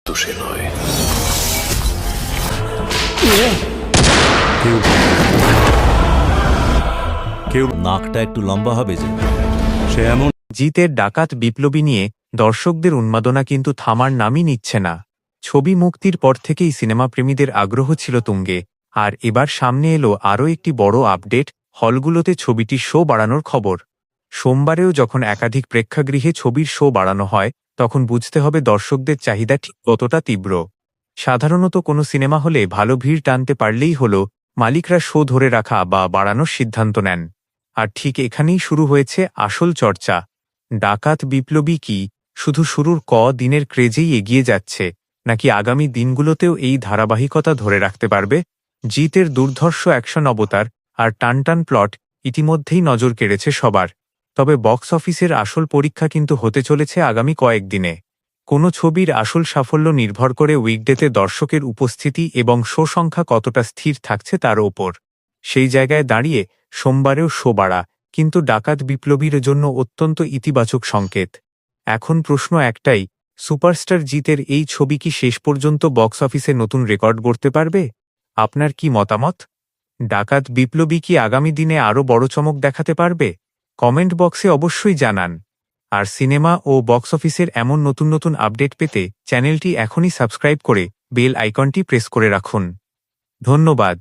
তো সে নয়। কেউ নাকটা একটু লম্বা হবে যে, সে এমন। জিতের ডাকাত বিপ্লবী নিয়ে দর্শকদের উন্মাদনা কিন্তু থামার নামই নিচ্ছে না। ছবি মুক্তির পর থেকেই সিনেমাপ্রেমীদের আগ্রহ ছিল তুঙ্গে, আর এবার সামনে এলো আরও একটি বড় আপডেট, হলগুলোতে ছবিটির শো বাড়ানোর খবর। সোমবারেও যখন একাধিক প্রেক্ষাগৃহে ছবির শো বাড়ানো হয়, তখন বুঝতে হবে দর্শকদের চাহিদা ঠিক কতটা তীব্র। সাধারণত কোনো সিনেমা হলে ভালো ভিড় টানতে পারলেই হলো, মালিকরা শো ধরে রাখা বা বাড়ানোর সিদ্ধান্ত নেন। আর ঠিক এখানেই শুরু হয়েছে আসল চর্চা। ডাকাত বিপ্লবী কি শুধু শুরুর দিনের ক্রেজেই এগিয়ে যাচ্ছে, নাকি আগামী দিনগুলোতেও এই ধারাবাহিকতা ধরে রাখতে পারবে? জিতের দুর্ধর্ষ অ্যাকশন অবতার আর টানটান প্লট ইতিমধ্যেই নজর কেড়েছে সবার। তবে বক্স অফিসের আসল পরীক্ষা কিন্তু হতে চলেছে আগামী কয়েকদিনে। কোনো ছবির আসল সাফল্য নির্ভর করে উইকডেতে দর্শকের উপস্থিতি এবং শো সংখ্যা কতটা স্থির থাকছে তার ওপর। সেই জায়গায় দাঁড়িয়ে সোমবারেও শো বাড়া কিন্তু ডাকাত বিপ্লবীর জন্য অত্যন্ত ইতিবাচক সংকেত। এখন প্রশ্ন একটাই, সুপারস্টার জিতের এই ছবি কি শেষ পর্যন্ত বক্স অফিসে নতুন রেকর্ড গড়তে পারবে? আপনার কি মতামত? ডাকাত বিপ্লবী কি আগামী দিনে আরও বড় চমক দেখাতে পারবে? কমেন্ট বক্সে অবশ্যই জানান। আর সিনেমা ও বক্স অফিসের এমন নতুন নতুন আপডেট পেতে চ্যানেলটি এখনই সাবস্ক্রাইব করে বেল আইকনটি প্রেস করে রাখুন। ধন্যবাদ।